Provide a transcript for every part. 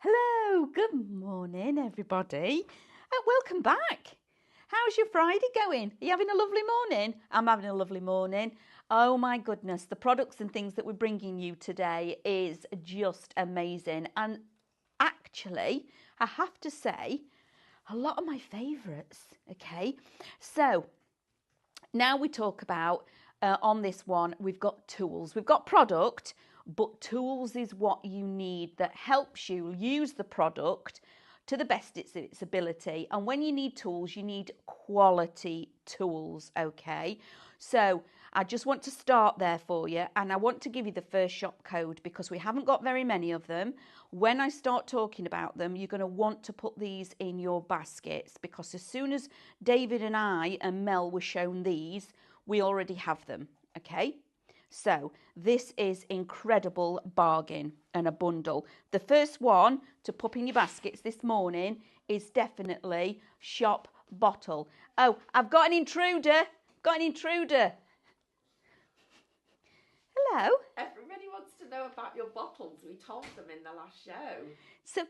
Hello, good morning, everybody. Welcome back. How's your Friday going? Are you having a lovely morning? I'm having a lovely morning. Oh my goodness, the products and things that we're bringing you today is just amazing. And actually, I have to say, a lot of my favourites, okay? So, now we talk about, on this one, we've got tools. We've got product, but tools is what you need that helps you use the product to the best of its ability. And when you need tools, you need quality tools, okay? So I just want to start there for you, and I want to give you the first shop code because we haven't got very many of them. When I start talking about them, you're going to want to put these in your baskets because as soon as David and I and Mel were shown these, we already have them, okay? So this is incredible bargain and a bundle. The first one to pop in your baskets this morning is definitely shop bottle. Oh, I've got an intruder. Got an intruder. Hello. Everybody wants to know about your bottles. We told them in the last show. So,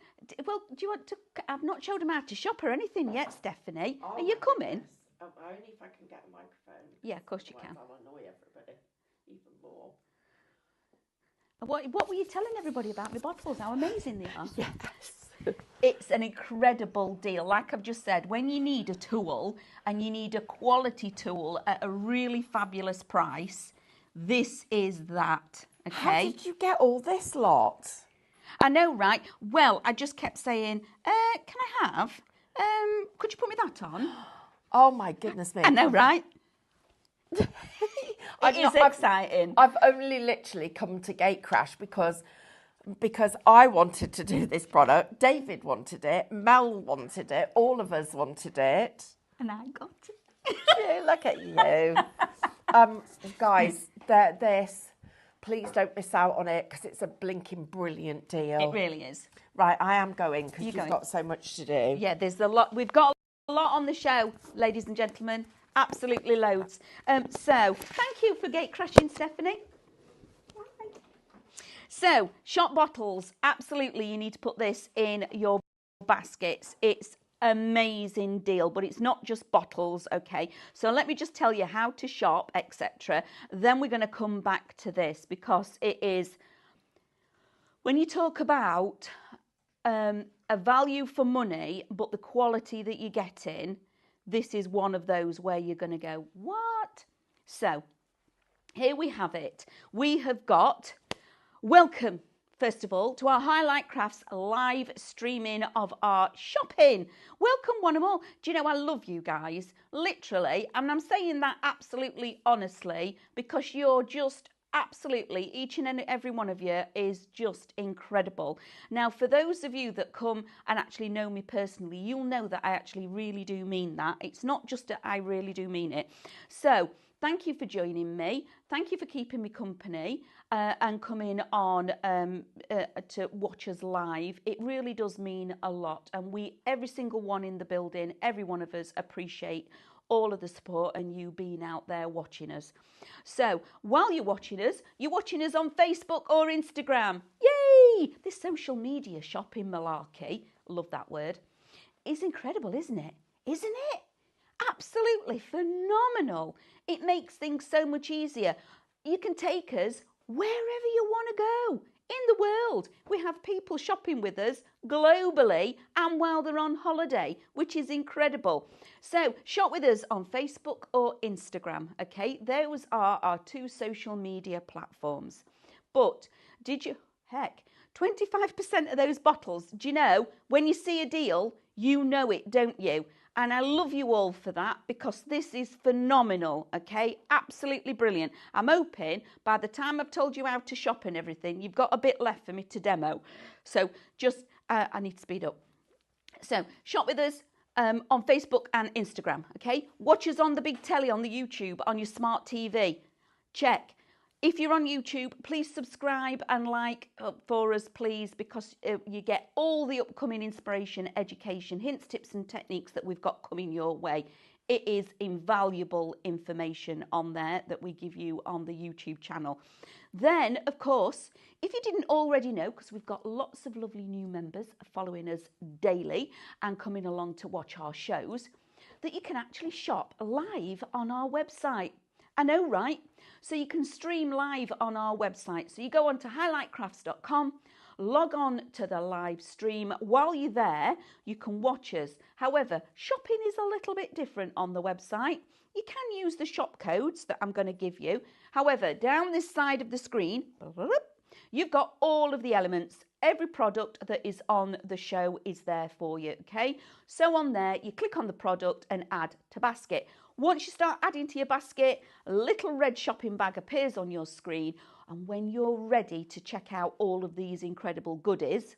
well, do you want to? I've not showed them how to shop or anything yet, Stephanie. Oh, Are you coming? Only if I can get a microphone. Yeah, of course you can. I'll annoy everybody even more. What were you telling everybody about my bottles? How amazing they are. Yes. It's an incredible deal. Like I've just said, when you need a tool and you need a quality tool at a really fabulous price, this is that. Okay. How did you get all this lot? I know, right? Well, I just kept saying, can I have? Could you put me that on? Oh my goodness me. I know, right? It is exciting. I've only literally come to Gate Crash because I wanted to do this product. David wanted it. Mel wanted it. All of us wanted it. And I got it. Yeah, look at you. Guys, this, please don't miss out on it because it's a blinking brilliant deal. It really is. Right, I am going because you've got so much to do. Yeah, there's a lot. We've got a lot on the show, ladies and gentlemen. Absolutely loads. So, thank you for gate crashing, Stephanie. So, shop bottles. Absolutely, you need to put this in your baskets. It's amazing deal, but it's not just bottles, okay? So let me just tell you how to shop, etc. Then we're going to come back to this because it is, when you talk about a value for money, but the quality that you're getting, this is one of those where you're going to go, what? So here we have it. We have got, welcome, first of all, to our Highlight Crafts live streaming of our shopping. Welcome one and all. Do you know, I love you guys, literally, and I'm saying that absolutely honestly because you're just absolutely, each and every one of you is just incredible. Now, for those of you that come and actually know me personally, you'll know that I actually really do mean that. It's not just that I really do mean it. So, thank you for joining me. Thank you for keeping me company and coming on to watch us live. It really does mean a lot. And we, every single one in the building, every one of us appreciate all of the support and you being out there watching us. So while you're watching us on Facebook or Instagram. Yay! This social media shopping malarkey, love that word, is incredible, isn't it? Isn't it? Absolutely phenomenal. It makes things so much easier. You can take us wherever you want to go in the world. We have people shopping with us globally and while they're on holiday, which is incredible. So shop with us on Facebook or Instagram, okay? Those are our two social media platforms. But did you, 25% of those bottles, do you know, when you see a deal, you know it, don't you? And I love you all for that because this is phenomenal, okay? Absolutely brilliant. I'm hoping by the time I've told you how to shop and everything, you've got a bit left for me to demo. So just, I need to speed up. So shop with us on Facebook and Instagram, okay? Watch us on the big telly, on the YouTube, on your smart TV. Check. If you're on YouTube, please subscribe and like for us, please, because you get all the upcoming inspiration, education, hints, tips and techniques that we've got coming your way. It is invaluable information on there that we give you on the YouTube channel. Then, of course, if you didn't already know, because we've got lots of lovely new members following us daily and coming along to watch our shows, that you can actually shop live on our website. I know, right? So you can stream live on our website. So you go on to highlightcrafts.com, log on to the live stream. While you're there, you can watch us. However, shopping is a little bit different on the website. You can use the shop codes that I'm going to give you. However, down this side of the screen, you've got all of the elements. Every product that is on the show is there for you, okay? So on there, you click on the product and add to basket. Once you start adding to your basket, a little red shopping bag appears on your screen. And when you're ready to check out all of these incredible goodies,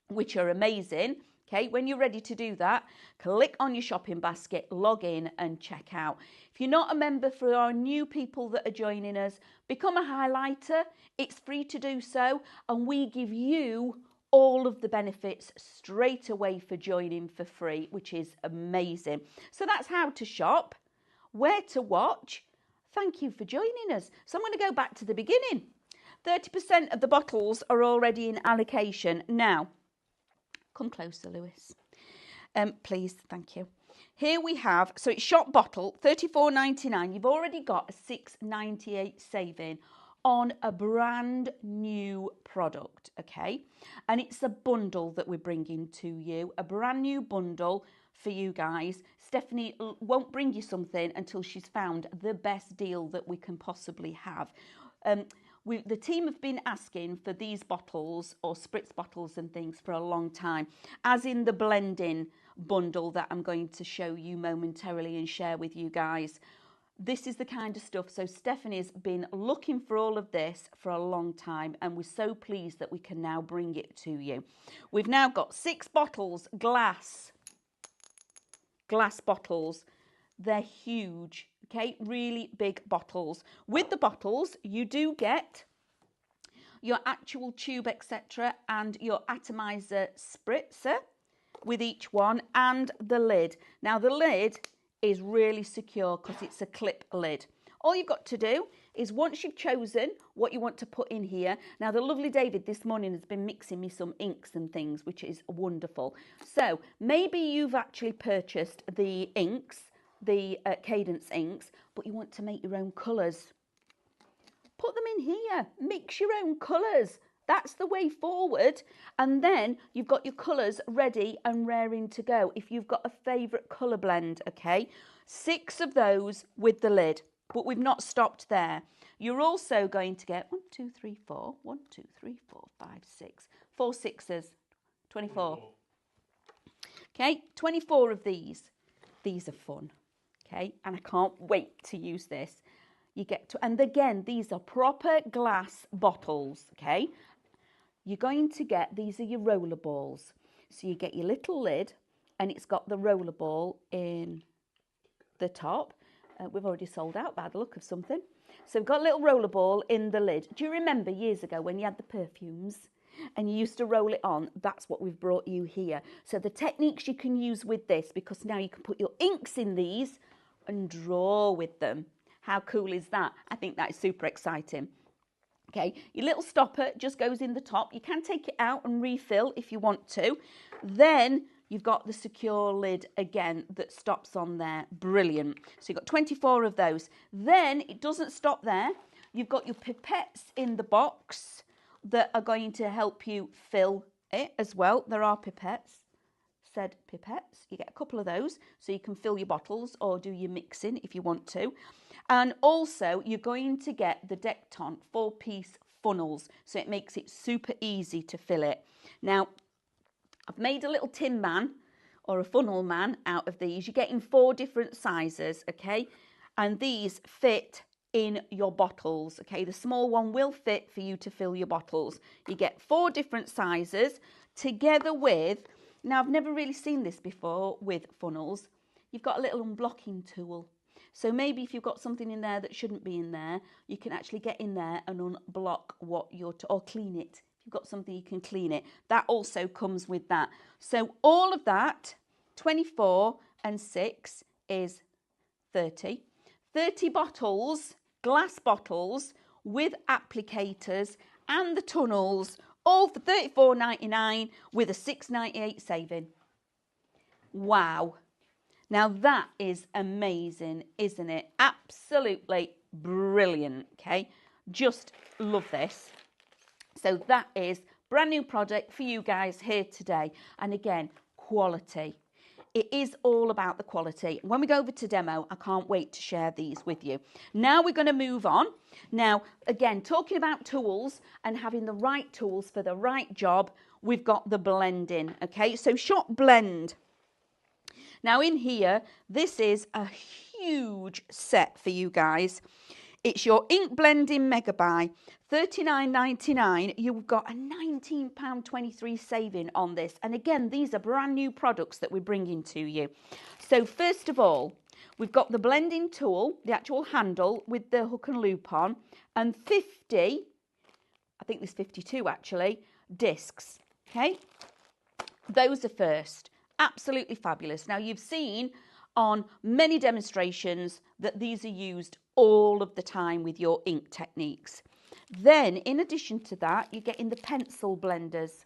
which are amazing, okay, when you're ready to do that, click on your shopping basket, log in and check out. If you're not a member, for our new people that are joining us, become a highlighter. It's free to do so, and we give you all of the benefits straight away for joining for free, which is amazing. So that's how to shop, where to watch. Thank you for joining us. So I'm going to go back to the beginning. 30% of the bottles are already in allocation. Now, come closer, Lewis. Please, thank you. Here we have, so it's shop bottle, $34.99. You've already got a $6.98 saving on a brand new product, okay? And it's a bundle that we're bringing to you, a brand new bundle for you guys. Stephanie won't bring you something until she's found the best deal that we can possibly have. The team have been asking for these bottles or spritz bottles and things for a long time, as in the blending bundle that I'm going to show you momentarily and share with you guys. This is the kind of stuff. So Stephanie's been looking for all of this for a long time, and we're so pleased that we can now bring it to you. We've now got 6 bottles, glass bottles. They're huge, okay, really big bottles. With the bottles, you do get your actual tube, etc., and your atomizer spritzer with each one, and the lid. Now the lid is really secure because it's a clip lid. All you've got to do is, once you've chosen what you want to put in here. Now the lovely David this morning has been mixing me some inks and things, which is wonderful. So maybe you've actually purchased the inks, the Cadence inks, but you want to make your own colours. Put them in here, mix your own colours. That's the way forward. And then you've got your colours ready and raring to go. If you've got a favourite colour blend, okay, 6 of those with the lid. But we've not stopped there. You're also going to get 1, 2, 3, 4, 1, 2, 3, 4, 5, 6, 4 sixes, 24. Okay, 24 of these. These are fun. Okay, and I can't wait to use this. You get to, and again, these are proper glass bottles, okay? You're going to get, these are your roller balls. So you get your little lid, and it's got the roller ball in the top. We've already sold out by the look of something. So we've got a little roller ball in the lid. Do you remember years ago when you had the perfumes and you used to roll it on? That's what we've brought you here. So the techniques you can use with this, because now you can put your inks in these and draw with them. How cool is that? I think that is super exciting. Okay, your little stopper just goes in the top. You can take it out and refill if you want to. Then you've got the secure lid again that stops on there. Brilliant. So you've got 24 of those. Then it doesn't stop there. You've got your pipettes in the box that are going to help you fill it as well. There are pipettes. Said pipettes. You get a couple of those so you can fill your bottles or do your mixing if you want to. And also you're going to get the Decton 4-piece funnels, so it makes it super easy to fill it. Now I've made a little tin man or a funnel man out of these. You're getting 4 different sizes, okay, and these fit in your bottles, okay. The small one will fit for you to fill your bottles. You get 4 different sizes together with, now I've never really seen this before with funnels, you've got a little unblocking tool. So maybe if you've got something in there that shouldn't be in there, you can actually get in there and unblock what you're, or clean it. If you've got something, you can clean it. That also comes with that. So all of that, 24 and 6 is 30. 30 bottles, glass bottles with applicators and the tunnels, all for $34.99 with a $6.98 saving. Wow. Now that is amazing, isn't it? Absolutely brilliant, okay? Just love this. So that is brand new product for you guys here today. And again, quality. It is all about the quality. When we go over to demo, I can't wait to share these with you. Now we're going to move on. Now, again, talking about tools and having the right tools for the right job, we've got the blending, okay? So Shop Blend. Now in here, this is a huge set for you guys. It's your ink blending mega buy, $39.99. You've got a £19.23 saving on this. And again, these are brand new products that we're bringing to you. So first of all, we've got the blending tool, the actual handle with the hook and loop on, and 50, I think there's 52 actually, discs, okay? Those are first. Absolutely fabulous. Now you've seen on many demonstrations that these are used all of the time with your ink techniques. Then in addition to that, you're getting the pencil blenders.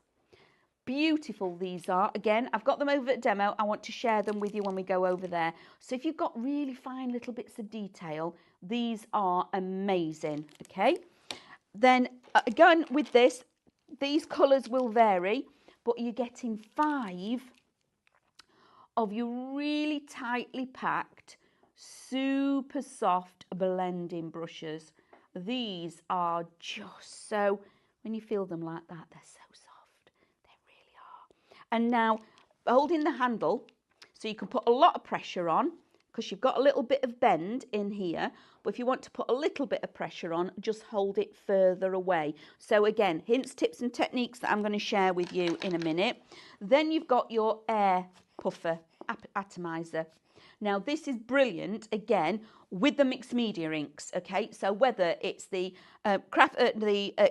Beautiful these are. Again, I've got them over at demo. I want to share them with you when we go over there. So if you've got really fine little bits of detail, these are amazing, okay? Then again with this, these colours will vary, but you're getting 5 of your really tightly packed, super soft blending brushes. These are just so, when you feel them like that, they're so soft. They really are. And now, holding the handle, so you can put a lot of pressure on, because you've got a little bit of bend in here, but if you want to put a little bit of pressure on, just hold it further away. So again, hints, tips and techniques that I'm going to share with you in a minute. Then you've got your air puffer atomizer. Now this is brilliant, again, with the mixed media inks, okay? So whether it's the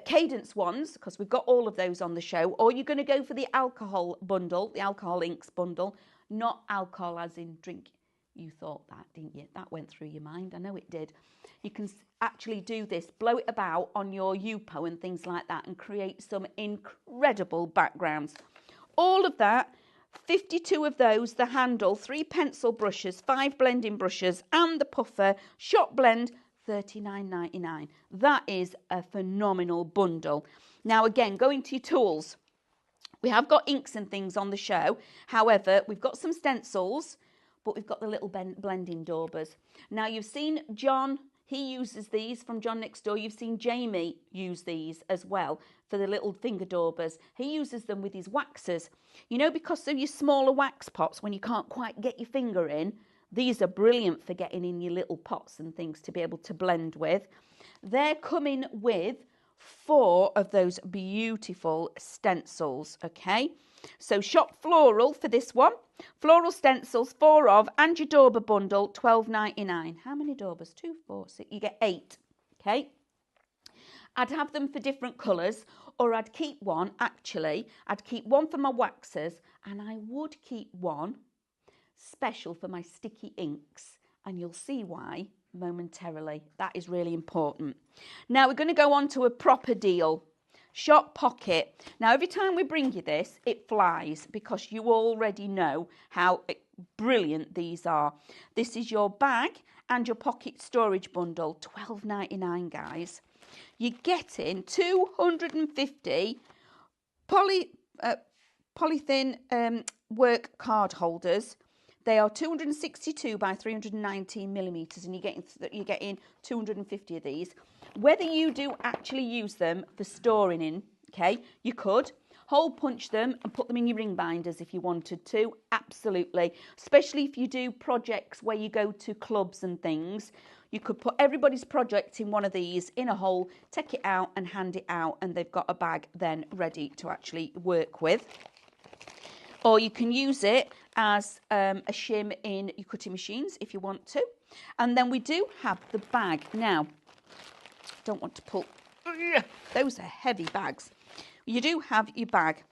Cadence ones, because we've got all of those on the show, or you're going to go for the alcohol bundle, the alcohol inks bundle, not alcohol as in drink. You thought that, didn't you? That went through your mind. I know it did. You can actually do this, blow it about on your Yupo and things like that and create some incredible backgrounds. All of that, 52 of those, the handle, 3 pencil brushes, 5 blending brushes and the puffer, Shop Blend, $39.99. That is a phenomenal bundle. Now again, going to your tools. We have got inks and things on the show. However, we've got some stencils, but we've got the little blending daubers. Now you've seen John, he uses these from John Next Door. You've seen Jamie use these as well for the little finger daubers. He uses them with his waxers. You know, because of your smaller wax pots, when you can't quite get your finger in, these are brilliant for getting in your little pots and things to be able to blend with. They're coming with 4 of those beautiful stencils, okay? So Shop Floral for this one. Floral stencils, 4 of, and your dauber bundle, $12.99. How many daubers? 2, 4, 6. You get 8, okay? I'd have them for different colours, or I'd keep one, actually. I'd keep one for my waxers, and I would keep one special for my sticky inks, and you'll see why momentarily. That is really important. Now we're going to go on to a proper deal. Shop Pocket. Now every time we bring you this, it flies because you already know how brilliant these are. This is your bag and your pocket storage bundle, $12.99, guys. You're getting 250 polythene work card holders. They are 262 by 319 millimeters, and you're getting 250 of these. Whether you do actually use them for storing in, okay, you could hole punch them and put them in your ring binders if you wanted to, absolutely. Especially if you do projects where you go to clubs and things, you could put everybody's project in one of these in a hole, take it out and hand it out, and they've got a bag then ready to actually work with. Or you can use it as a shim in your cutting machines if you want to. And then we do have the bag. Now, don't want to pull, those are heavy bags. You do have your bag.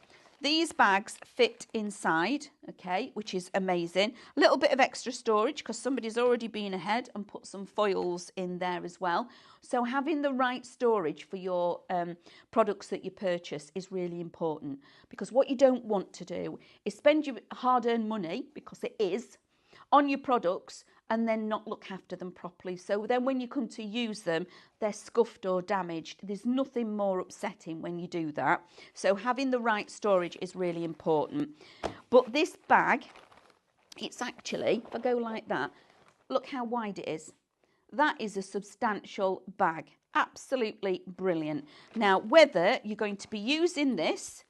These bags fit inside, okay, which is amazing. A little bit of extra storage because somebody's already been ahead and put some foils in there as well. So having the right storage for your products that you purchase is really important, because what you don't want to do is spend your hard-earned money, because it is, on your products and then not look after them properly. So then when you come to use them, they're scuffed or damaged. There's nothing more upsetting when you do that. So having the right storage is really important. But this bag, it's actually, if I go like that, look how wide it is. That is a substantial bag. Absolutely brilliant. Now, whether you're going to be using this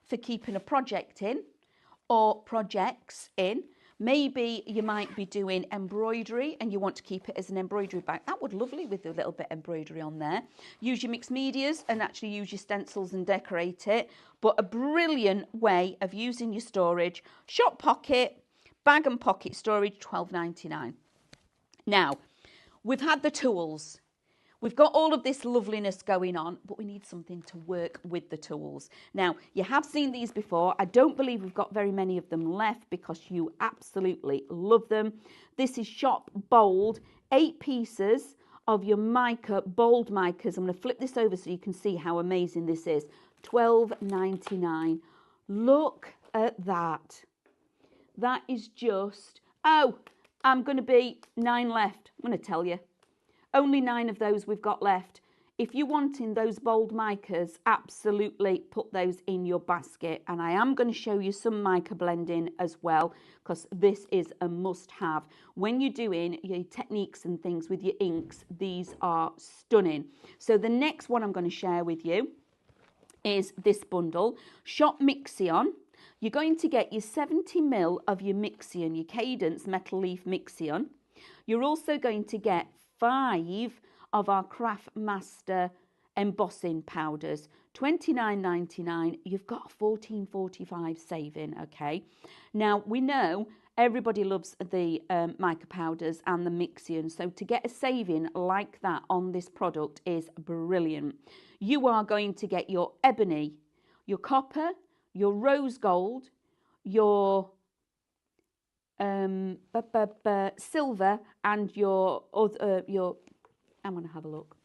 for keeping a project in or projects in, maybe you might be doing embroidery and you want to keep it as an embroidery bag. That would lovely with a little bit of embroidery on there. Use your mixed medias and actually use your stencils and decorate it. But a brilliant way of using your storage. Shop pocket, bag and pocket storage, $12.99. Now, we've had the tools. We've got all of this loveliness going on, but we need something to work with the tools. Now, you have seen these before. I don't believe we've got very many of them left because you absolutely love them. This is Shop Bold, 8 pieces of your mica, bold micas. I'm going to flip this over so you can see how amazing this is. $12.99. Look at that. That is just, oh, I'm going to be 9 left. I'm going to tell you. Only 9 of those we've got left. If you're wanting those bold micas, absolutely put those in your basket. And I am going to show you some mica blending as well, because this is a must-have. When you're doing your techniques and things with your inks, these are stunning. So the next one I'm going to share with you is this bundle. Shop Mixion. You're going to get your 70ml of your Mixion, your Cadence Metal Leaf Mixion. You're also going to get 5 of our Craft Master embossing powders, $29.99. You've got a $14.45 saving, okay? Now, we know everybody loves the mica powders and the Mixion, so to get a saving like that on this product is brilliant. You are going to get your ebony, your copper, your rose gold, your silver, and your other, I'm going to have a look.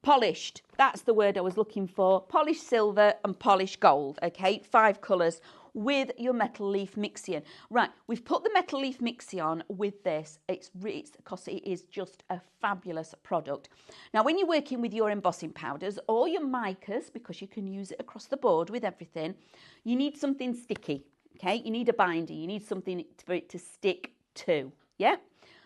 Polished, that's the word I was looking for. Polished silver and polished gold, okay? 5 colours with your Metal Leaf Mixion. Right, we've put the Metal Leaf Mixion with this. It's because it is just a fabulous product. Now, when you're working with your embossing powders or your micas, because you can use it across the board with everything, you need something sticky. Okay, you need a binder, you need something for it to stick to, yeah?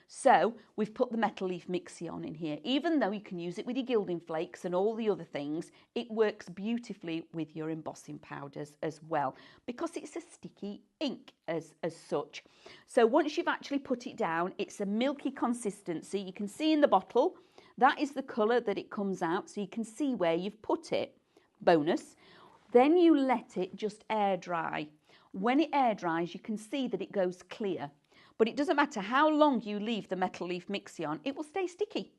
So we've put the Metal Leaf Mixion in here. Even though you can use it with your gilding flakes and all the other things, it works beautifully with your embossing powders as well, because it's a sticky ink as such. So once you've actually put it down, it's a milky consistency. You can see in the bottle, that is the colour that it comes out, so you can see where you've put it. Bonus. Then you let it just air dry. When it air dries, you can see that it goes clear. But it doesn't matter how long you leave the Metal Leaf Mixion, it will stay sticky.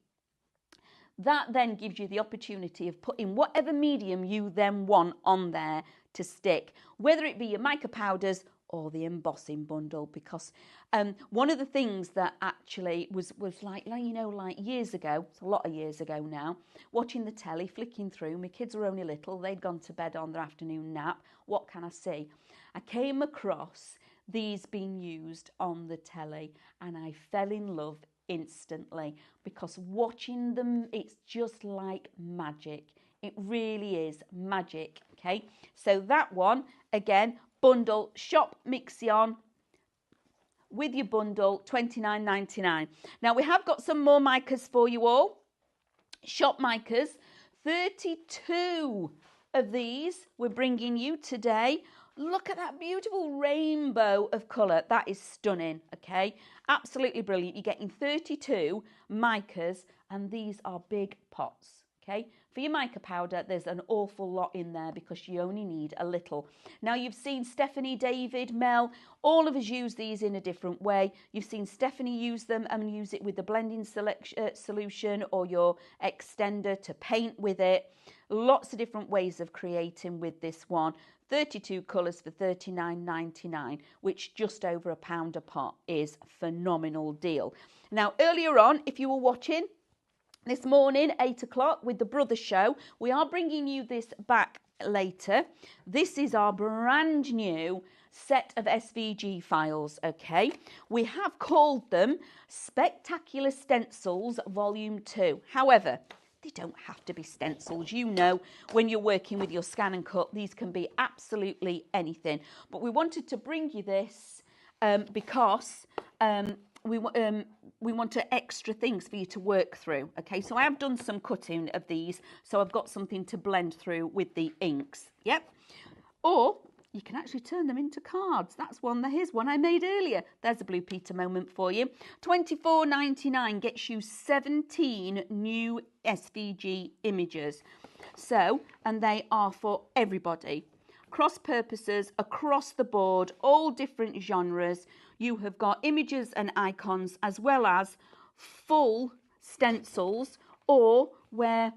That then gives you the opportunity of putting whatever medium you then want on there to stick, whether it be your mica powders or the embossing bundle, because one of the things that actually was like, you know, like years ago, it's a lot of years ago now, watching the telly, flicking through, my kids were only little, they'd gone to bed on their afternoon nap, what can I see? I came across these being used on the telly and I fell in love instantly, because watching them, it's just like magic. It really is magic, okay? So that one, again, bundle, Shop Mixion with your bundle, $29.99. Now, we have got some more micas for you all. Shop Micas, 32 of these we're bringing you today. Look at that beautiful rainbow of colour. That is stunning, okay? Absolutely brilliant. You're getting 32 micas, and these are big pots, okay? For your mica powder, there's an awful lot in there because you only need a little. Now, you've seen Stephanie, David, Mel, all of us use these in a different way. You've seen Stephanie use them and use it with the blending solution or your extender to paint with it. Lots of different ways of creating with this one. 32 colours for $39.99, which just over £1 a pot is a phenomenal deal. Now, earlier on, if you were watching this morning, 8 o'clock with the Brothers Show, we are bringing you this back later. This is our brand new set of SVG files, okay? We have called them Spectacular Stencils Volume 2. However, they don't have to be stencils. You know, when you're working with your scan and cut, these can be absolutely anything. But we wanted to bring you this because we want extra things for you to work through. Okay, so I have done some cutting of these, so I've got something to blend through with the inks. Yep. Or you can actually turn them into cards. That's one. Here's one I made earlier. There's a Blue Peter moment for you. $24.99 gets you 17 new SVG images. So, and they are for everybody. Cross purposes, across the board, all different genres. You have got images and icons as well as full stencils, or where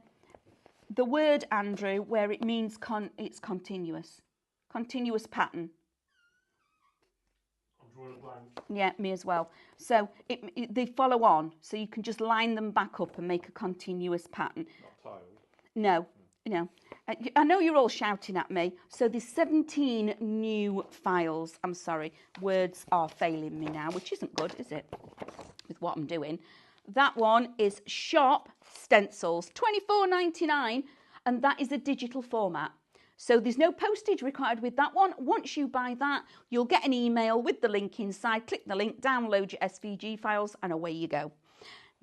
the word, Andrew, where it means it's continuous. Continuous pattern. I'm drawing a blank. Yeah, me as well. So they follow on, so you can just line them back up and make a continuous pattern. Not tiled. No, no. I know you're all shouting at me. So there's 17 new files. I'm sorry, words are failing me now, which isn't good, is it? With what I'm doing. That one is Shop Stencils, $24.99, and that is a digital format. So there's no postage required with that one. Once you buy that, you'll get an email with the link inside. Click the link, download your SVG files, and away you go.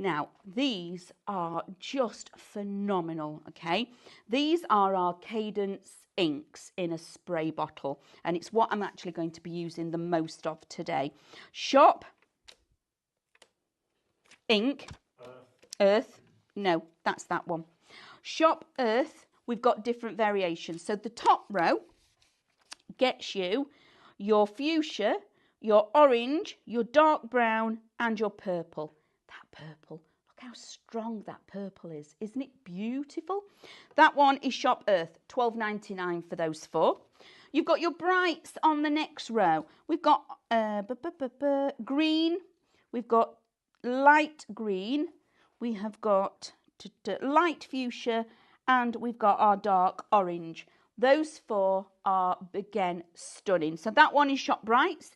Now, these are just phenomenal, okay? These are our Cadence inks in a spray bottle, and it's what I'm actually going to be using the most of today. Shop Ink, Earth. No, that's that one. Shop Earth. We've got different variations. So the top row gets you your fuchsia, your orange, your dark brown, and your purple. That purple, look how strong that purple is. Isn't it beautiful? That one is Shop Earth, $12.99 for those four. You've got your brights on the next row. We've got green, we've got light green, we have got light fuchsia, and we've got our dark orange. Those four are, again, stunning. So that one is Shop Brights.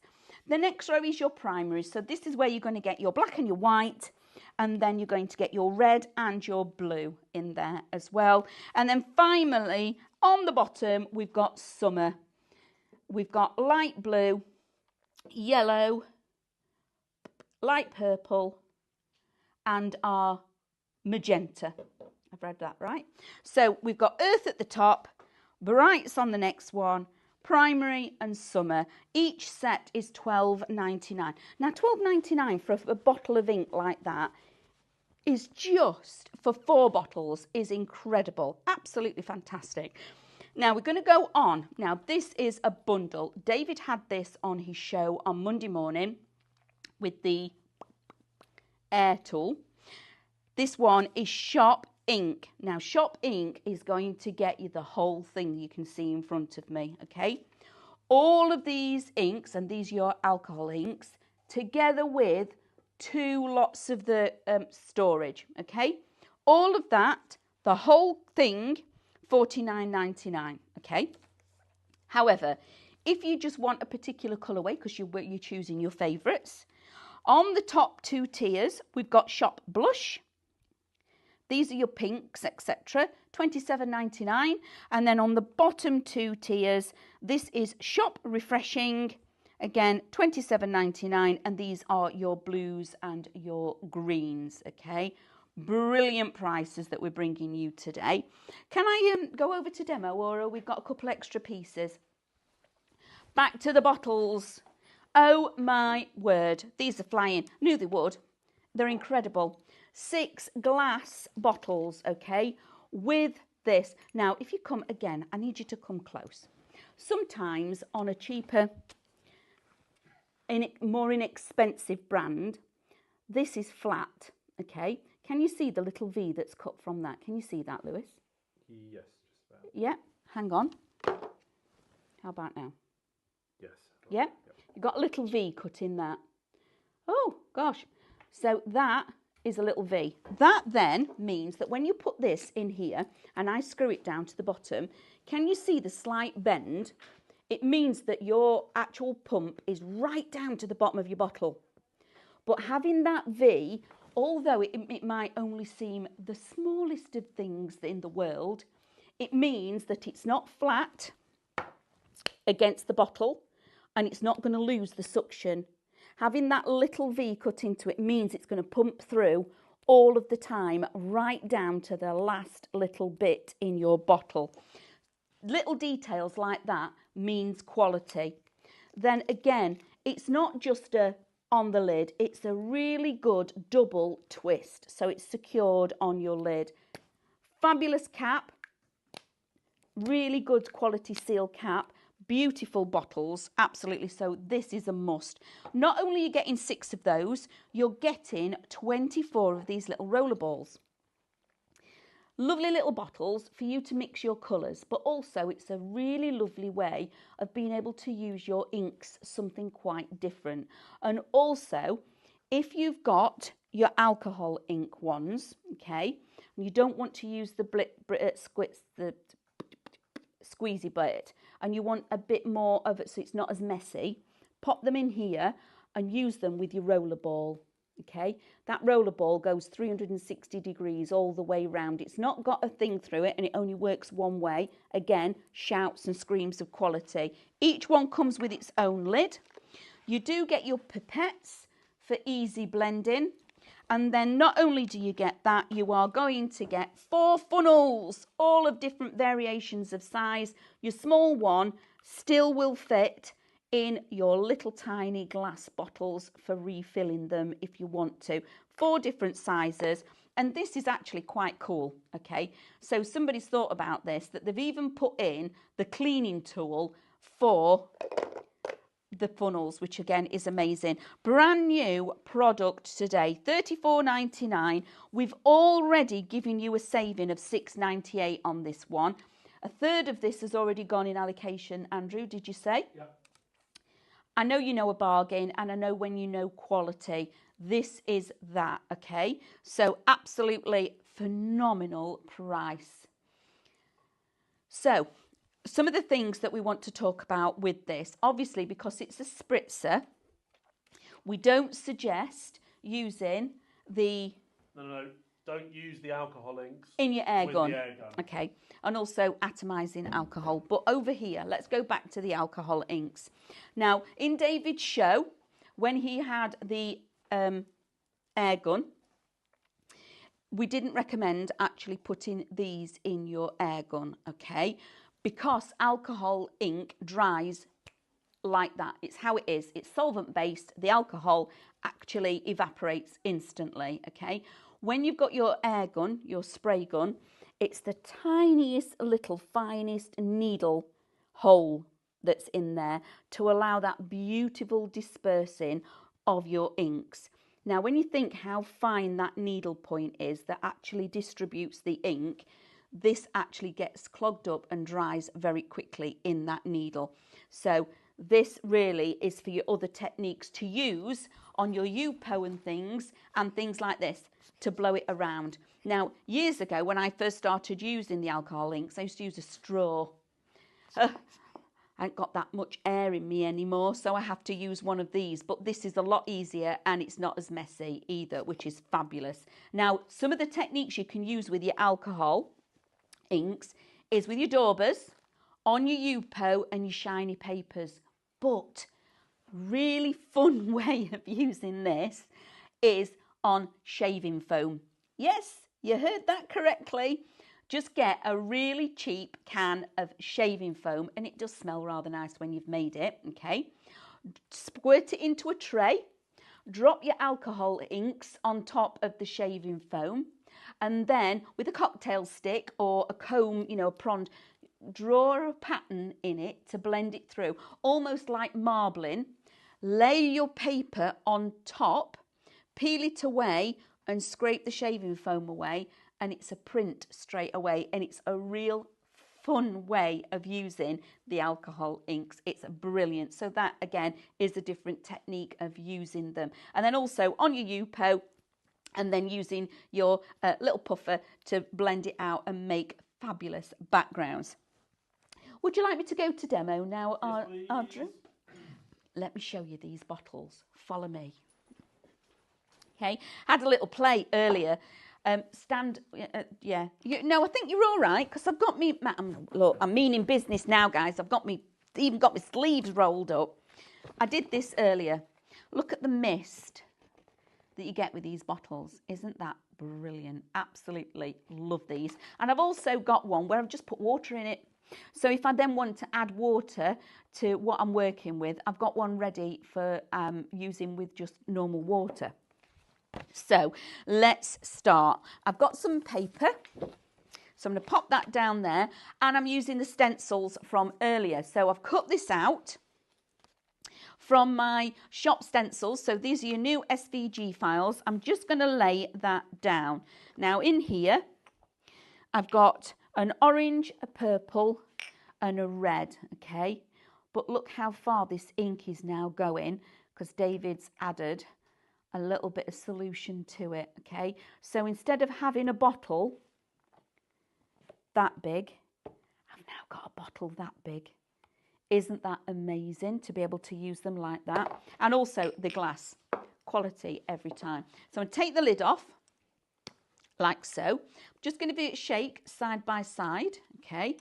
The next row is your primaries. So this is where you're going to get your black and your white, and then you're going to get your red and your blue in there as well. And then finally, on the bottom, we've got summer. We've got light blue, yellow, light purple, and our magenta. I've read that right. So we've got Earth at the top, Brights on the next one, Primary and Summer. Each set is $12.99. Now, $12.99 for a bottle of ink like that is just, for 4 bottles, is incredible. Absolutely fantastic. Now, we're going to go on. Now, this is a bundle. David had this on his show on Monday morning with the air tool. This one is Shop Ink. Now, Shop Ink is going to get you the whole thing you can see in front of me, okay? All of these inks, and these are your alcohol inks, together with 2 lots of the storage, okay? All of that, the whole thing, $49.99, okay? However, if you just want a particular colourway, because you're choosing your favourites, on the top 2 tiers, we've got Shop Blush. These are your pinks, etc. $27.99. And then on the bottom 2 tiers, this is Shop Refreshing. Again, $27.99. And these are your blues and your greens, okay? Brilliant prices that we're bringing you today. Can I go over to demo, or we've got a couple extra pieces? Back to the bottles. Oh my word, these are flying. Knew they would. They're incredible. 6 glass bottles, okay, with this. Now, if you come again, I need you to come close. Sometimes on a cheaper, more inexpensive brand, this is flat, okay? Can you see the little V that's cut from that? Can you see that, Lewis? Yes, just about. Yeah, hang on. How about now? Yes. Yeah, you've got a little V cut in that. Oh, gosh. So that is a little V. That then means that when you put this in here and I screw it down to the bottom, can you see the slight bend? It means that your actual pump is right down to the bottom of your bottle. But having that V, although it might only seem the smallest of things in the world, it means that it's not flat against the bottle and it's not going to lose the suction. Having that little V cut into it means it's going to pump through all of the time right down to the last little bit in your bottle. Little details like that means quality. Then again, it's not just a on the lid, it's a really good double twist, so it's secured on your lid. Fabulous cap, really good quality seal cap, beautiful bottles, absolutely. So this is a must. Not only are you getting 6 of those, you're getting 24 of these little roller balls. Lovely little bottles for you to mix your colours, but also it's a really lovely way of being able to use your inks something quite different. And also, if you've got your alcohol ink ones, okay, and you don't want to use the squeezy bit, and you want a bit more of it so it's not as messy, pop them in here and use them with your roller ball. Okay, that roller ball goes 360 degrees all the way round. It's not got a thing through it and it only works one way. Again, shouts and screams of quality. Each one comes with its own lid. You do get your pipettes for easy blending. And then not only do you get that, you are going to get 4 funnels, all of different variations of size. Your small one still will fit in your little tiny glass bottles for refilling them if you want to. 4 different sizes. And this is actually quite cool, okay? So somebody's thought about this, that they've even put in the cleaning tool for the funnels, which again is amazing. Brand new product today, $34.99. We've already given you a saving of $6.98 on this one. A third of this has already gone in allocation, Andrew, did you say? Yeah. I know you know a bargain, and I know when you know quality, this is that, okay? So absolutely phenomenal price. So some of the things that we want to talk about with this, obviously because it's a spritzer, we don't suggest using the... No. Don't use the alcohol inks in your air gun. The air gun. Okay, and also atomizing alcohol. But over here, let's go back to the alcohol inks. Now, in David's show, when he had the air gun, we didn't recommend actually putting these in your air gun, okay? Because alcohol ink dries like that. It's how it is. It's solvent based. The alcohol actually evaporates instantly, okay? When you've got your air gun, your spray gun, it's the tiniest little finest needle hole that's in there to allow that beautiful dispersing of your inks. Now, when you think how fine that needle point is that actually distributes the ink, this actually gets clogged up and dries very quickly in that needle. So this really is for your other techniques to use on your UPO and things like this, to blow it around. Now, years ago, when I first started using the alcohol inks, I used to use a straw. I ain't got that much air in me anymore, so I have to use one of these. But this is a lot easier and it's not as messy either, which is fabulous. Now, some of the techniques you can use with your alcohol inks is with your daubers, on your UPO and your shiny papers. But really fun way of using this is on shaving foam. Yes, you heard that correctly. Just get a really cheap can of shaving foam, and it does smell rather nice when you've made it, okay? Squirt it into a tray, drop your alcohol inks on top of the shaving foam, And then with a cocktail stick or a comb, you know, a prond, draw a pattern in it to blend it through, almost like marbling. Lay your paper on top, peel it away and scrape the shaving foam away, and it's a print straight away, and it's a real fun way of using the alcohol inks. It's brilliant. So that again is a different technique of using them. And then also on your Yupo, and then using your little puffer to blend it out and make fabulous backgrounds. Would you like me to go to demo now, Audrey? Let me show you these bottles. Follow me. Okay, had a little play earlier. Yeah. No, I think you're all right, because I've got me. Look, I'm meaning business now, guys. I've got me, even got my sleeves rolled up. I did this earlier. Look at the mist that you get with these bottles. Isn't that brilliant? Absolutely love these. And I've also got one where I've just put water in it. So if I then want to add water to what I'm working with, I've got one ready for using with just normal water. So let's start. I've got some paper, so I'm going to pop that down there, and I'm using the stencils from earlier. So I've cut this out from my shop stencils. So these are your new SVG files. I'm just going to lay that down. Now in here, I've got an orange, a purple and a red, okay? But look how far this ink is now going, because David's added a little bit of solution to it, okay? So instead of having a bottle that big, I've now got a bottle that big. Isn't that amazing to be able to use them like that? And also the glass, quality every time. So I'm going to take the lid off, like so. I'm just going to give it a shake side by side, okay?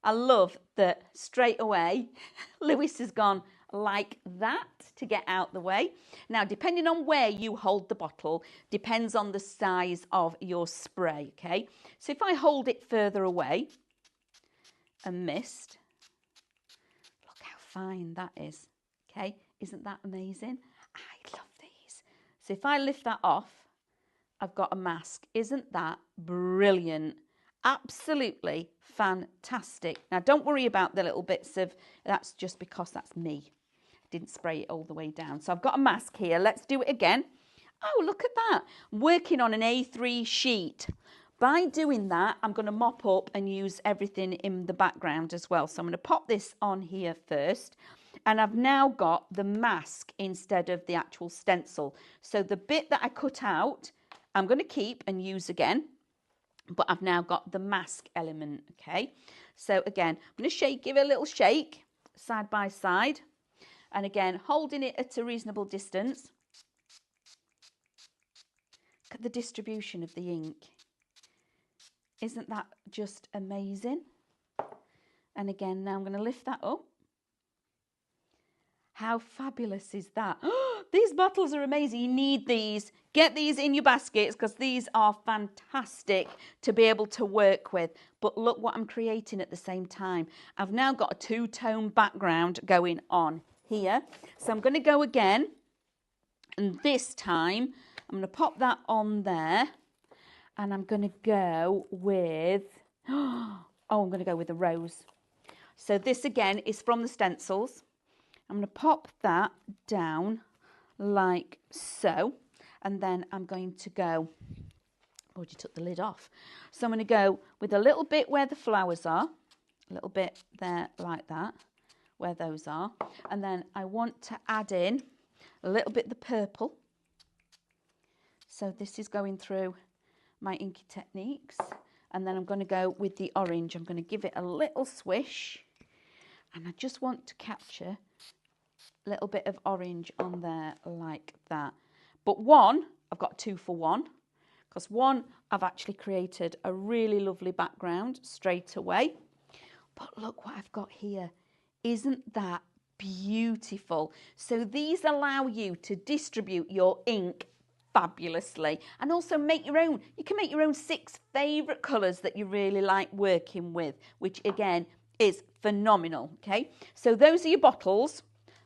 I love that straight away Lewis has gone like that to get out the way. Now, depending on where you hold the bottle, depends on the size of your spray, okay? So if I hold it further away and mist, look how fine that is, okay? Isn't that amazing? I love these. So if I lift that off, I've got a mask. Isn't that brilliant? Absolutely fantastic. Now, don't worry about the little bits of, that's just because that's me. Didn't spray it all the way down. So I've got a mask here. Let's do it again. Oh, look at that. I'm working on an A3 sheet. By doing that, I'm going to mop up and use everything in the background as well. So I'm going to pop this on here first. And I've now got the mask instead of the actual stencil. So the bit that I cut out, I'm going to keep and use again. But I've now got the mask element, okay? So again, I'm going to give it a little shake side by side. And again, holding it at a reasonable distance. Look at the distribution of the ink. Isn't that just amazing? And again, now I'm going to lift that up. How fabulous is that? These bottles are amazing. You need these. Get these in your baskets, because these are fantastic to be able to work with. But look what I'm creating at the same time. I've now got a two-tone background going on here. So I'm going to go again. And this time, I'm going to pop that on there. And I'm going to go with, I'm going to go with a rose. So this again is from the stencils. I'm going to pop that down like so. And then I'm going to go, oh, you took the lid off. So I'm going to go with a little bit where the flowers are, a little bit there like that, where those are. And then I want to add in a little bit of the purple. So this is going through my Inky Techniques. And then I'm going to go with the orange. I'm going to give it a little swish. And I just want to capture a little bit of orange on there like that. But one, I've got 2 for 1, because one, I've actually created a really lovely background straight away. But look what I've got here. Isn't that beautiful? So these allow you to distribute your ink fabulously, and also make your own. You can make your own 6 favourite colours that you really like working with, which again is phenomenal, okay? So those are your bottles.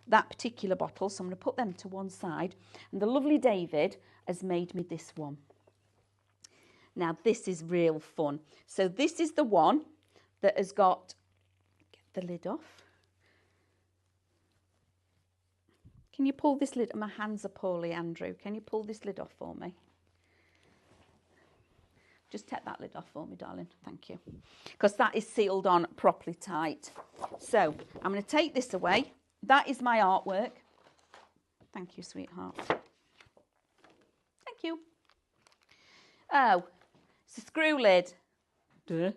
That particular bottle, so I'm going to put them to one side, and the lovely David has made me this one. Now this is real fun. So this is the one that has got, get the lid off. Can you pull this lid? My hands are poorly, Andrew. Can you pull this lid off for me? Just take that lid off for me, darling. Thank you. Because that is sealed on properly tight. So I'm going to take this away. That is my artwork. Thank you, sweetheart. Thank you. Oh, it's a screw lid. Duh.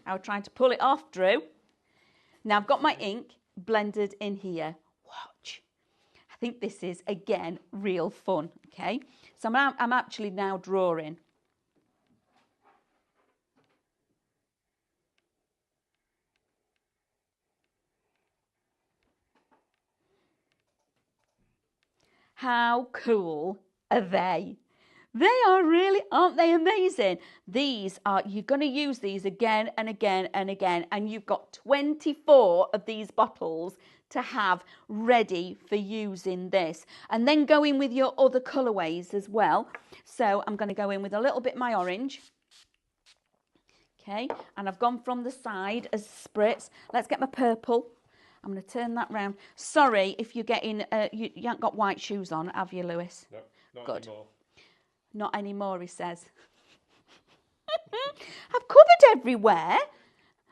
I was trying to pull it off, Drew. Now I've got my ink blended in here. Watch. I think this is, again, real fun, okay? So I'm actually now drawing. How cool are they? They are really, aren't they amazing? These are, you're going to use these again and again and again, and you've got 24 of these bottles to have ready for using this. And then go in with your other colourways as well. So I'm going to go in with a little bit of my orange. Okay, and I've gone from the side as spritz. Let's get my purple. I'm going to turn that round. Sorry if you're getting, you haven't got white shoes on, have you, Lewis? No, not Good. anymore. Not anymore, he says. I've covered everywhere.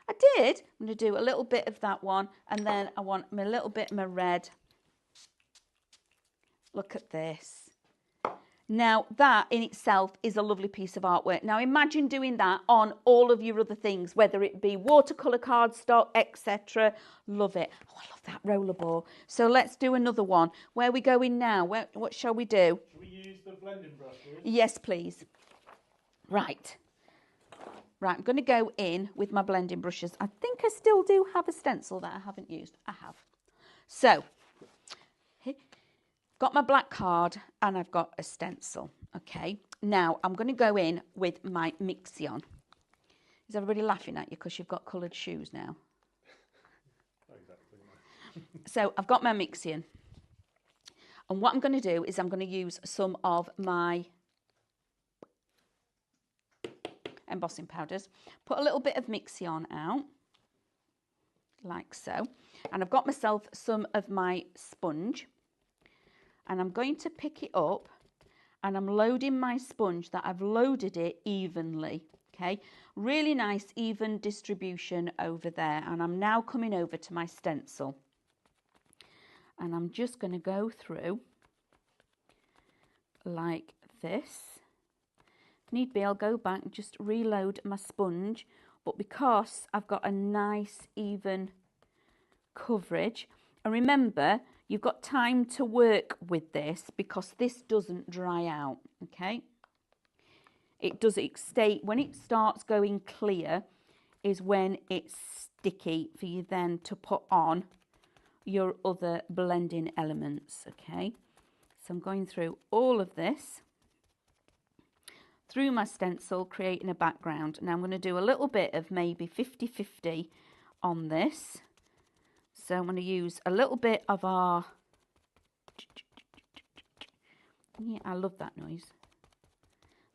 I did. I'm going to do a little bit of that one, and then I want a little bit of my red. Look at this. Now, that in itself is a lovely piece of artwork. Now, imagine doing that on all of your other things, whether it be watercolour cardstock, etc. Love it. Oh, I love that rollerball. So let's do another one. Where are we going now? What shall we do? Shall we use the blending brush? Yes, please. Right. Right, I'm going to go in with my blending brushes. I think I still do have a stencil that I haven't used. I have. So, got my black card and I've got a stencil. Okay, now I'm going to go in with my Mixion. Is everybody laughing at you because you've got coloured shoes now? Exactly. So I've got my Mixion. And what I'm going to do is I'm going to use some of my embossing powders. Put a little bit of Mixion out, like so. And I've got myself some of my sponge. And I'm going to pick it up and I'm loading my sponge that I've loaded it evenly, okay? Really nice even distribution over there. And I'm now coming over to my stencil. And I'm just going to go through like this. If need be, I'll go back and just reload my sponge. But because I've got a nice even coverage, and remember, you've got time to work with this because this doesn't dry out, okay? It stay, when it starts going clear is when it's sticky for you then to put on your other blending elements, okay? So I'm going through all of this through my stencil, creating a background. Now I'm going to do a little bit of maybe 50-50 on this. So I'm going to use a little bit of our, yeah, I love that noise,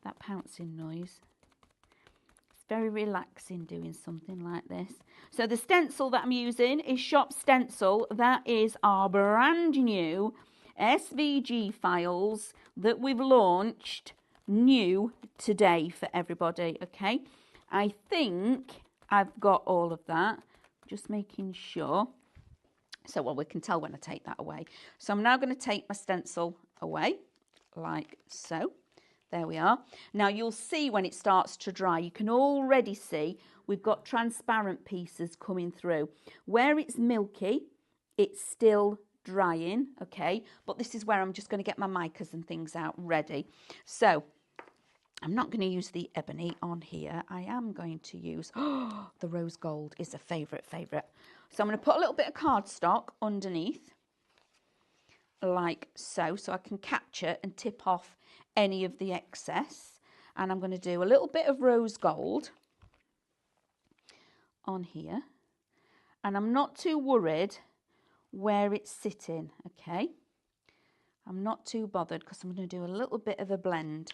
that pouncing noise. It's very relaxing doing something like this. So the stencil that I'm using is Shop Stencil. That is our brand new SVG files that we've launched new today for everybody, okay? I think I've got all of that, just making sure. So, well, we can tell when I take that away. So I'm now going to take my stencil away, like so. There we are. Now you'll see when it starts to dry, you can already see we've got transparent pieces coming through. Where it's milky, it's still drying, okay? But this is where I'm just going to get my micas and things out ready. So I'm not going to use the ebony on here. I am going to use, oh, the rose gold is a favourite. So I'm going to put a little bit of cardstock underneath, like so I can capture and tip off any of the excess. And I'm going to do a little bit of rose gold on here. And I'm not too worried where it's sitting, okay? I'm not too bothered because I'm going to do a little bit of a blend.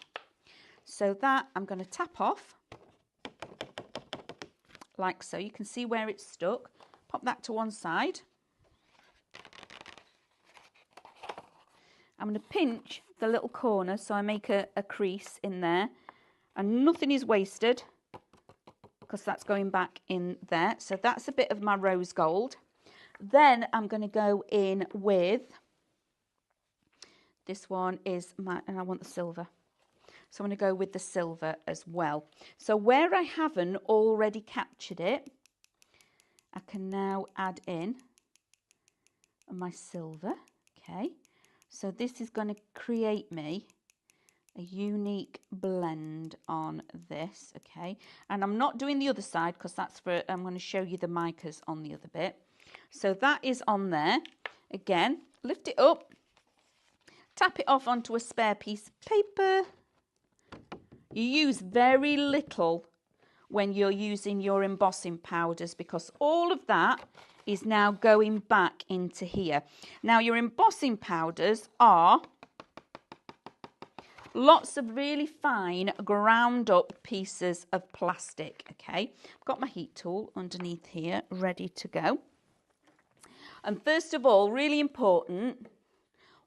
So that I'm going to tap off like so. You can see where it's stuck. Pop that to one side. I'm going to pinch the little corner so I make a crease in there, and nothing is wasted because that's going back in there. So that's a bit of my rose gold. Then I'm going to go in with, this one is my, and I want the silver. So I'm going to go with the silver as well. So where I haven't already captured it, I can now add in my silver. Okay. So this is going to create me a unique blend on this. Okay. And I'm not doing the other side because that's for, I'm going to show you the micas on the other bit. So that is on there. Again, lift it up, tap it off onto a spare piece of paper. You use very little when you're using your embossing powders because all of that is now going back into here. Now your embossing powders are lots of really fine ground up pieces of plastic. Okay, I've got my heat tool underneath here ready to go. And first of all, really important,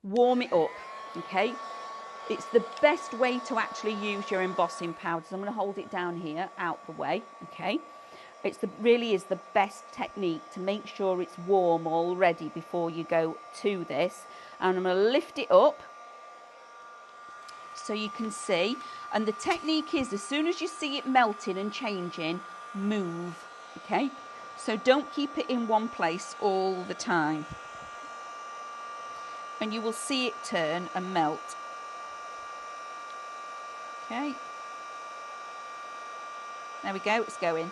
warm it up. Okay, it's the best way to actually use your embossing powders. I'm going to hold it down here out the way. Okay, it's really is the best technique to make sure it's warm already before you go to this. And I'm going to lift it up so you can see. And the technique is, as soon as you see it melting and changing, move. Okay, so don't keep it in one place all the time. And you will see it turn and melt. Okay, there we go, it's going.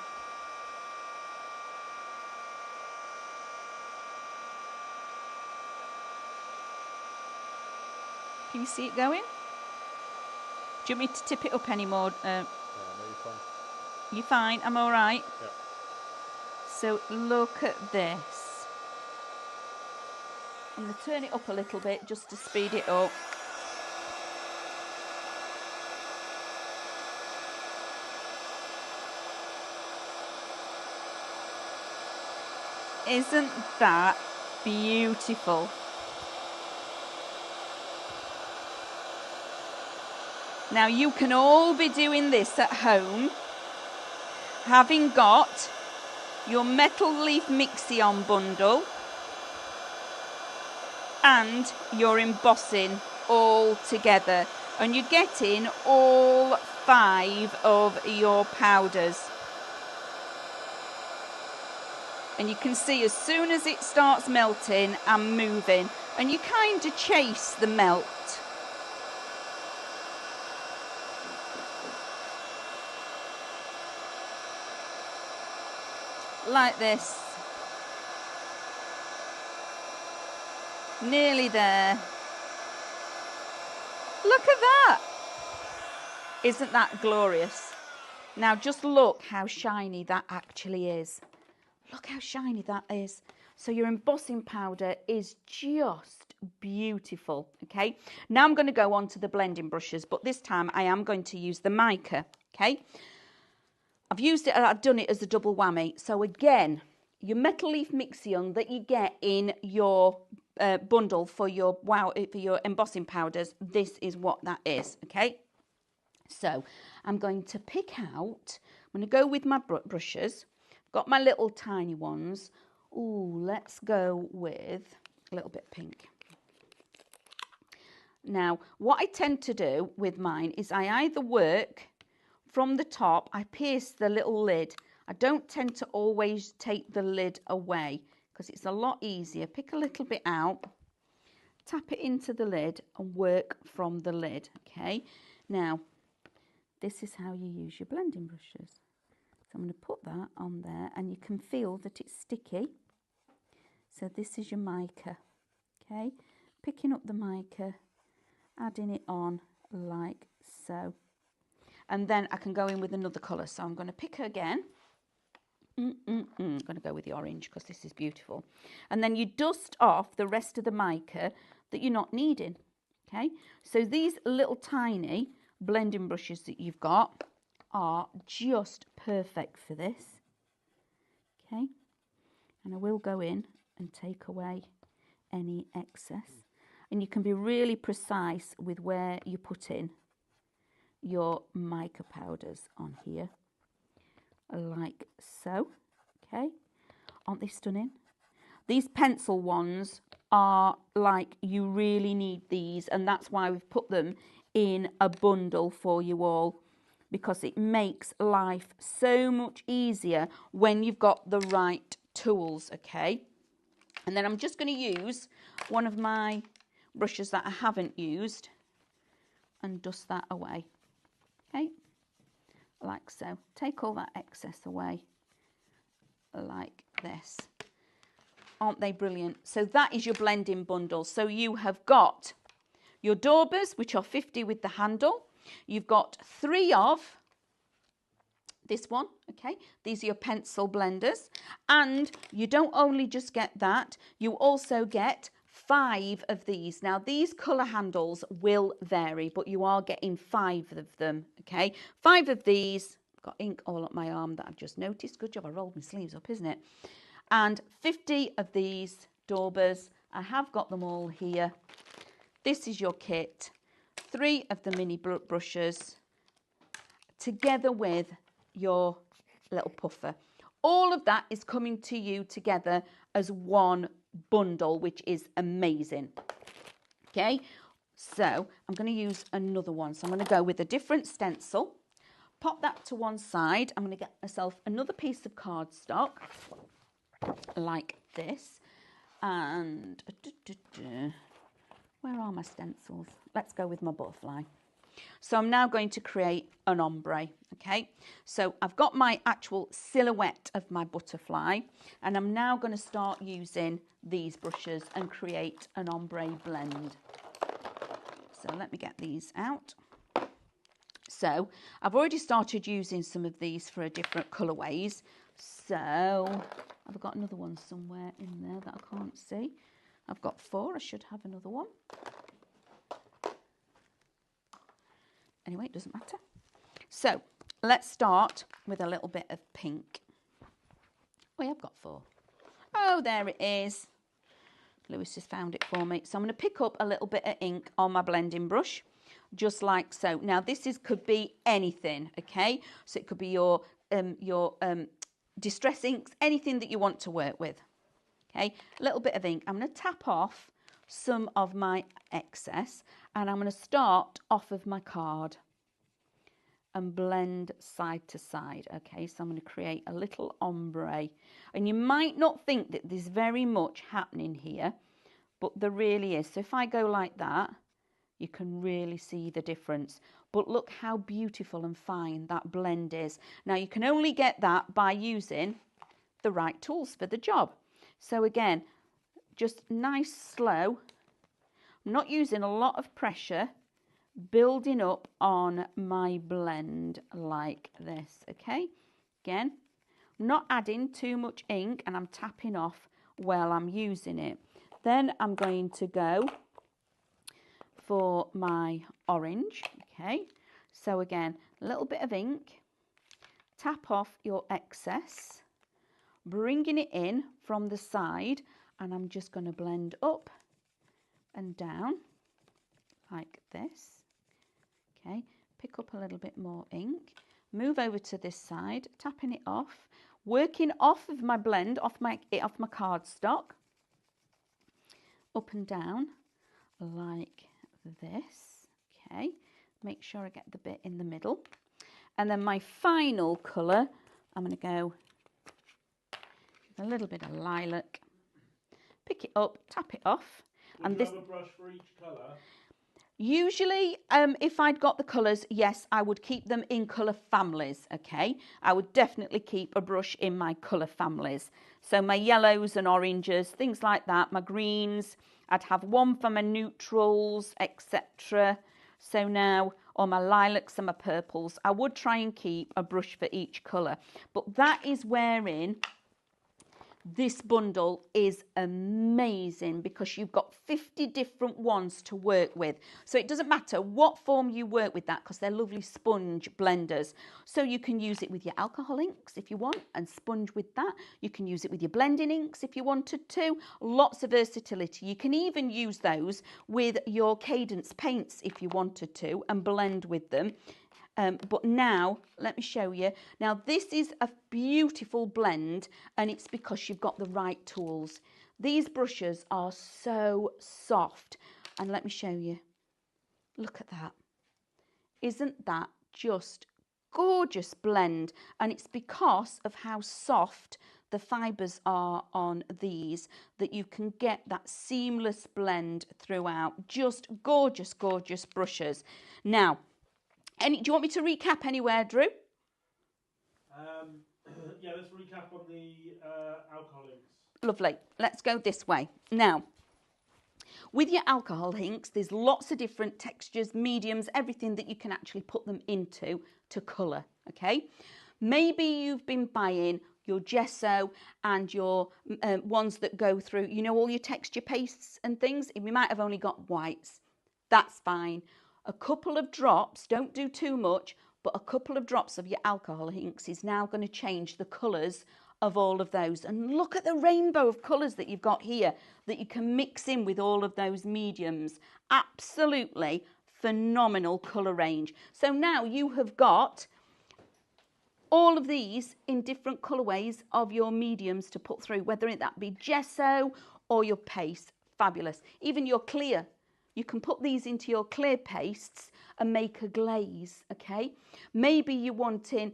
Can you see it going? Do you want me to tip it up anymore? No, you're fine. You fine? I'm all right? Yep. So look at this. I'm going to turn it up a little bit just to speed it up. Isn't that beautiful? Now you can all be doing this at home, having got your metal leaf Mixion bundle and your embossing all together, and you're getting all 5 of your powders. And you can see as soon as it starts melting and moving, and you kind of chase the melt. Like this. Nearly there. Look at that. Isn't that glorious? Now just look how shiny that actually is. Look how shiny that is. So your embossing powder is just beautiful. Okay. Now I'm going to go on to the blending brushes, but this time I am going to use the mica. Okay. I've done it as a double whammy. So again, your metal leaf Mixion that you get in your bundle for your embossing powders, this is what that is. Okay. So I'm going to pick out, I'm going to go with my brushes. Got my little tiny ones. Ooh, let's go with a little bit pink. Now, what I tend to do with mine is I either work from the top, I pierce the little lid. I don't tend to always take the lid away because it's a lot easier. Pick a little bit out, tap it into the lid and work from the lid. Okay, now this is how you use your blending brushes. So I'm going to put that on there and you can feel that it's sticky. So this is your mica. Okay, picking up the mica, adding it on like so. And then I can go in with another colour. So I'm going to pick again. I'm going to go with the orange because this is beautiful. And then you dust off the rest of the mica that you're not needing. Okay, so these little tiny blending brushes that you've got are just perfect for this. Okay, and I will go in and take away any excess, and you can be really precise with where you put in your mica powders on here, like so. Okay, aren't they stunning? These pencil ones are like, you really need these, and that's why we've put them in a bundle for you all, because it makes life so much easier when you've got the right tools. Okay, and then I'm just going to use one of my brushes that I haven't used and dust that away. Okay, like so. Take all that excess away like this. Aren't they brilliant? So that is your blending bundle. So you have got your daubers, which are 50 with the handle. You've got 3 of this one, okay? These are your pencil blenders. And you don't only just get that, you also get 5 of these. Now, these colour handles will vary, but you are getting 5 of them, okay? 5 of these. I've got ink all up my arm that I've just noticed. Good job, I rolled my sleeves up, isn't it? And 50 of these daubers. I have got them all here. This is your kit. 3 of the mini brushes together with your little puffer. All of that is coming to you together as one bundle, which is amazing. Okay, so I'm going to use another one. So I'm going to go with a different stencil. Pop that to one side. I'm going to get myself another piece of cardstock like this, and where are my stencils? Let's go with my butterfly. So I'm now going to create an ombre. Okay, so I've got my actual silhouette of my butterfly, and I'm now going to start using these brushes and create an ombre blend. So let me get these out. So I've already started using some of these for a different colourways. So I've got another one somewhere in there that I can't see. I've got 4. I should have another one. Anyway, it doesn't matter. So let's start with a little bit of pink. Oh, yeah, I've got 4. Oh, there it is. Lewis has found it for me. So I'm going to pick up a little bit of ink on my blending brush, just like so. Now this could be anything, okay? So it could be your distress inks, anything that you want to work with. Okay, a little bit of ink. I'm going to tap off some of my excess, and I'm going to start off of my card and blend side to side. Okay, so I'm going to create a little ombre, and you might not think that there's very much happening here, but there really is. So if I go like that, you can really see the difference. But look how beautiful and fine that blend is. Now you can only get that by using the right tools for the job. So again, just nice, slow. I'm not using a lot of pressure, building up on my blend like this, okay? Again, I'm not adding too much ink, and I'm tapping off while I'm using it. Then I'm going to go for my orange, okay? So again, a little bit of ink, tap off your excess, bringing it in from the side, and I'm just going to blend up and down like this. Okay, pick up a little bit more ink, move over to this side, tapping it off, working off of my blend, off my cardstock, up and down like this. Okay, make sure I get the bit in the middle, and then my final colour, I'm going to go with a little bit of lilac, pick it up, tap it off. And this, have a brush for each colour? Usually, if I'd got the colours, yes, I would keep them in colour families, okay? I would definitely keep a brush in my colour families. So my yellows and oranges, things like that, my greens, I'd have one for my neutrals, etc. So now, or my lilacs and my purples, I would try and keep a brush for each colour. But that is wherein this bundle is amazing because you've got 50 different ones to work with. So it doesn't matter what form you work with that because they're lovely sponge blenders. So you can use it with your alcohol inks if you want and sponge with that. You can use it with your blending inks if you wanted to. Lots of versatility. You can even use those with your Cadence paints if you wanted to and blend with them. But now, let me show you. Now, this is a beautiful blend, and it's because you've got the right tools. These brushes are so soft. And let me show you. Look at that. Isn't that just gorgeous blend? And it's because of how soft the fibres are on these that you can get that seamless blend throughout. Just gorgeous, gorgeous brushes. Now, do you want me to recap anywhere, Drew? Yeah, let's recap on the alcohol inks. Lovely. Let's go this way. Now, with your alcohol inks, there's lots of different textures, mediums, everything that you can actually put them into to colour, okay? Maybe you've been buying your gesso and your ones that go through, you know, all your texture pastes and things. You might have only got whites. That's fine. A couple of drops, don't do too much, but a couple of drops of your alcohol inks is now going to change the colours of all of those. And look at the rainbow of colours that you've got here that you can mix in with all of those mediums. Absolutely phenomenal colour range. So now you have got all of these in different colourways of your mediums to put through, whether that be gesso or your paste. Fabulous. Even your clear. You can put these into your clear pastes and make a glaze, okay? Maybe you're wanting,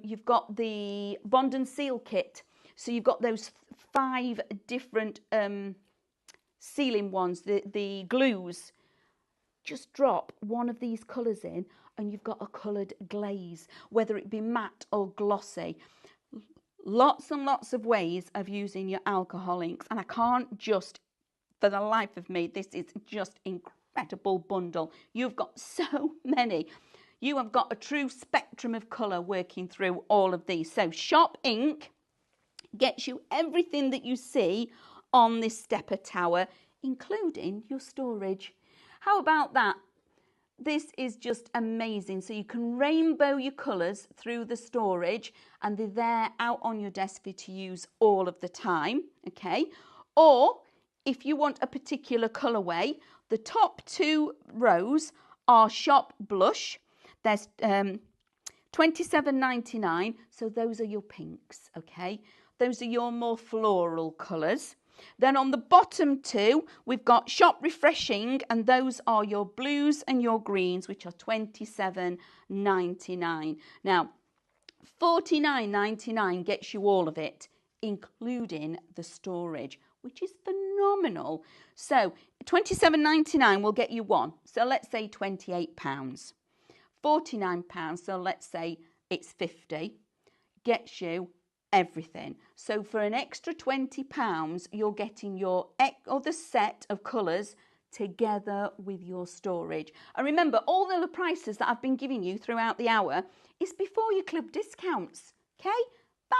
you've got the Bond and Seal kit. So you've got those 5 different sealing ones, the glues. Just drop one of these colours in and you've got a coloured glaze, whether it be matte or glossy. Lots and lots of ways of using your alcohol inks, and I can't just, for the life of me, this is just incredible bundle. You've got so many. You have got a true spectrum of colour working through all of these. So Shop Ink gets you everything that you see on this stepper tower, including your storage. How about that? This is just amazing. So you can rainbow your colours through the storage and they're there out on your desk for you to use all of the time, okay? Or if you want a particular colourway, the top 2 rows are Shop Blush. There's $27.99, so those are your pinks, okay? Those are your more floral colours. Then on the bottom 2, we've got Shop Refreshing, and those are your blues and your greens, which are $27.99. Now, $49.99 gets you all of it, including the storage, which is phenomenal. So $27.99 will get you one. So let's say £28. £49, so let's say it's 50, gets you everything. So for an extra £20, you're getting your other set of colours together with your storage. And remember, all the prices that I've been giving you throughout the hour is before your club discounts, okay?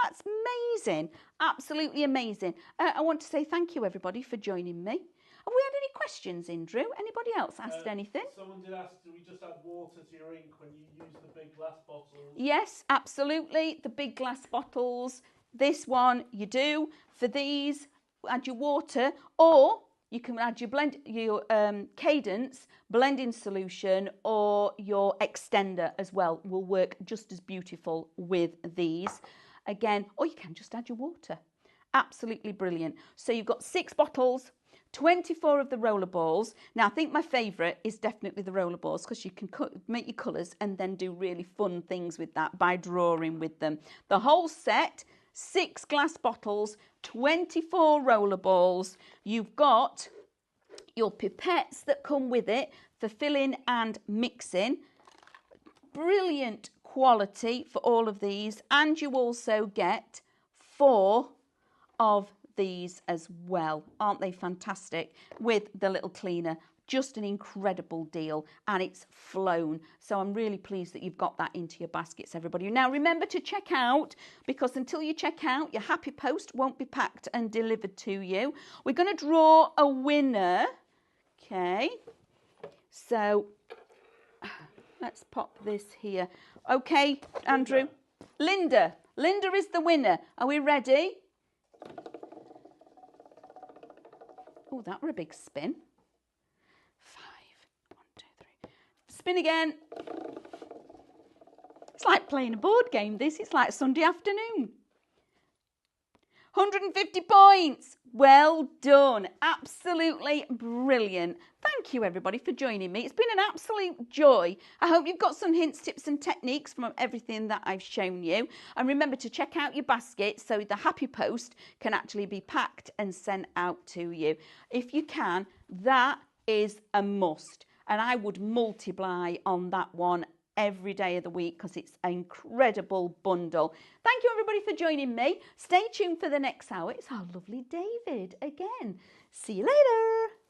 That's amazing, absolutely amazing. I want to say thank you, everybody, for joining me. Have we had any questions in, Drew? Anybody else asked anything? Someone did ask, do we just add water to your ink when you use the big glass bottles? Yes, absolutely. The big glass bottles. This one you do. For these, add your water, or you can add your Cadence blending solution, or your extender as well. Will work just as beautiful with these. Again, or you can just add your water. Absolutely brilliant. So you've got 6 bottles. 24 of the roller balls. Now, I think my favourite is definitely the roller balls because you can make your colours and then do really fun things with that by drawing with them. The whole set, 6 glass bottles, 24 roller balls. You've got your pipettes that come with it for filling and mixing. Brilliant quality for all of these. And you also get 4 of these as well. Aren't they fantastic? With the little cleaner just an incredible deal, and it's flown. So I'm really pleased that you've got that into your baskets, everybody. Now remember to check out, because until you check out, your happy post won't be packed and delivered to you. We're going to draw a winner. Okay, so let's pop this here. Okay, Andrew. Linda is the winner. Are we ready? Oh, that were a big spin. 5, 1, 2, 3. Spin again. It's like playing a board game, this. It's like Sunday afternoon. 150 points. Well done. Absolutely brilliant. Thank you, everybody, for joining me. It's been an absolute joy. I hope you've got some hints, tips and techniques from everything that I've shown you. And remember to check out your basket so the happy post can actually be packed and sent out to you. If you can, that is a must. And I would multiply on that one every day of the week because it's an incredible bundle. Thank you, everybody, for joining me. Stay tuned for the next hour. It's our lovely David again. See you later.